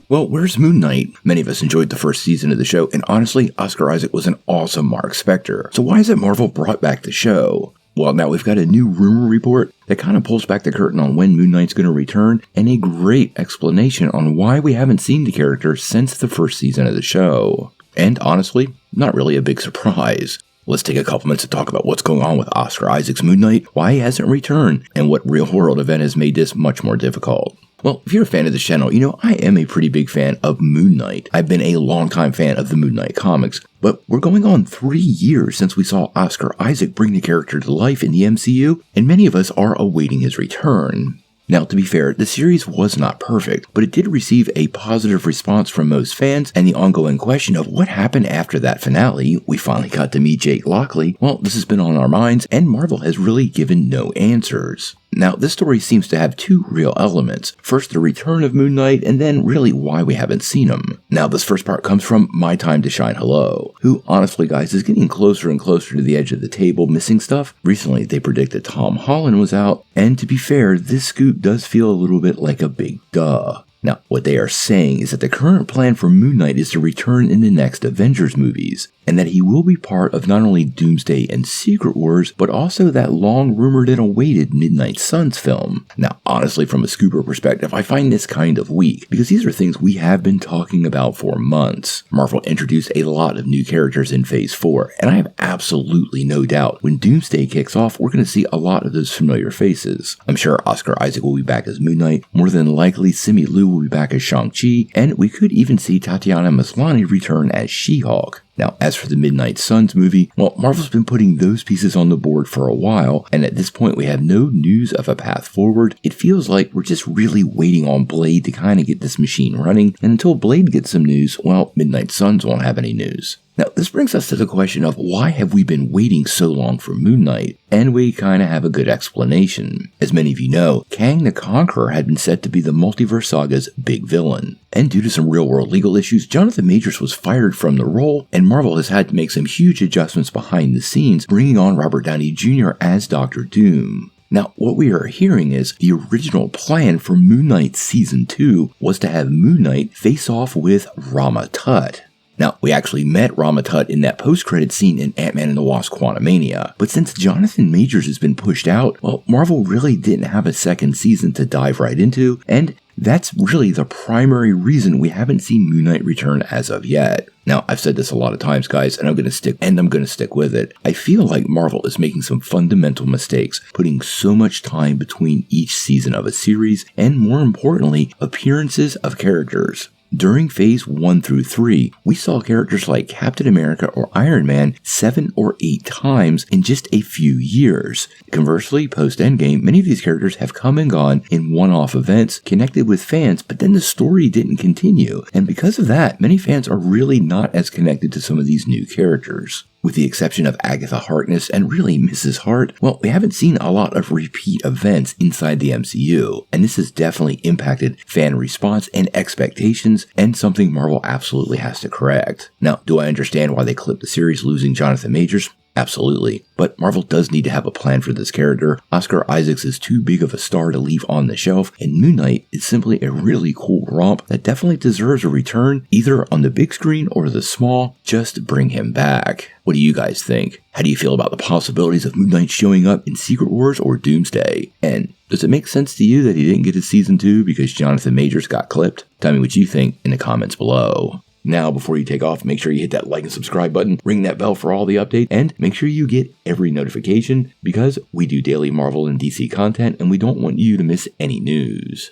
Well, where's Moon Knight? Many of us enjoyed the first season of the show, and honestly, Oscar Isaac was an awesome Marc Spector. So why has Marvel brought back the show? Well, now we've got a new rumor report that kind of pulls back the curtain on when Moon Knight's going to return, and a great explanation on why we haven't seen the character since the first season of the show. And honestly, not really a big surprise. Let's take a couple minutes to talk about what's going on with Oscar Isaac's Moon Knight, why he hasn't returned, and what real-world event has made this much more difficult. Well, if you're a fan of this channel, you know I am a pretty big fan of Moon Knight. I've been a longtime fan of the Moon Knight comics, but we're going on 3 years since we saw Oscar Isaac bring the character to life in the MCU, and many of us are awaiting his return. Now, to be fair, the series was not perfect, but it did receive a positive response from most fans, and the ongoing question of what happened after that finale, we finally got to meet Jake Lockley, well, this has been on our minds, and Marvel has really given no answers. Now, this story seems to have two real elements. First, the return of Moon Knight, and then really why we haven't seen him. Now, this first part comes from My Time to Shine Hello, who, honestly guys, is getting closer and closer to the edge of the table missing stuff. Recently, they predicted Tom Holland was out, and to be fair, this scoop does feel a little bit like a big duh. Now, what they are saying is that the current plan for Moon Knight is to return in the next Avengers movies, and that he will be part of not only Doomsday and Secret Wars, but also that long-rumored and awaited Midnight Suns film. Now, honestly, from a scooper perspective, I find this kind of weak, because these are things we have been talking about for months. Marvel introduced a lot of new characters in Phase 4, and I have absolutely no doubt when Doomsday kicks off, we're going to see a lot of those familiar faces. I'm sure Oscar Isaac will be back as Moon Knight, more than likely Simu Liu will be back as Shang-Chi, and we could even see Tatiana Maslany return as She-Hulk. Now, as for the Midnight Suns movie, well, Marvel's been putting those pieces on the board for a while, and at this point we have no news of a path forward. It feels like we're just really waiting on Blade to kind of get this machine running, and until Blade gets some news, well, Midnight Suns won't have any news. Now, this brings us to the question of why have we been waiting so long for Moon Knight? And we kind of have a good explanation. As many of you know, Kang the Conqueror had been set to be the Multiverse Saga's big villain. And due to some real-world legal issues, Jonathan Majors was fired from the role, and Marvel has had to make some huge adjustments behind the scenes, bringing on Robert Downey Jr. as Dr. Doom. Now, what we are hearing is the original plan for Moon Knight Season 2 was to have Moon Knight face off with Rama Tut. Now, we actually met Rama Tut in that post-credit scene in Ant-Man and the Wasp: Quantumania, but since Jonathan Majors has been pushed out, well, Marvel really didn't have a second season to dive right into, and that's really the primary reason we haven't seen Moon Knight return as of yet. Now, I've said this a lot of times, guys, and I'm going to stick with it. I feel like Marvel is making some fundamental mistakes, putting so much time between each season of a series, and more importantly, appearances of characters. During Phase 1 through 3, we saw characters like Captain America or Iron Man 7 or 8 times in just a few years. Conversely, post-Endgame, many of these characters have come and gone in one-off events, connected with fans, but then the story didn't continue. And because of that, many fans are really not as connected to some of these new characters. With the exception of Agatha Harkness and really Mrs. Hart, well, we haven't seen a lot of repeat events inside the MCU, and this has definitely impacted fan response and expectations, and something Marvel absolutely has to correct. Now, do I understand why they clipped the series losing Jonathan Majors? Absolutely. But Marvel does need to have a plan for this character. Oscar Isaac is too big of a star to leave on the shelf, and Moon Knight is simply a really cool romp that definitely deserves a return, either on the big screen or the small. Just bring him back. What do you guys think? How do you feel about the possibilities of Moon Knight showing up in Secret Wars or Doomsday? And does it make sense to you that he didn't get a season 2 because Jonathan Majors got clipped? Tell me what you think in the comments below. Now, before you take off, make sure you hit that like and subscribe button, ring that bell for all the updates, and make sure you get every notification because we do daily Marvel and DC content and we don't want you to miss any news.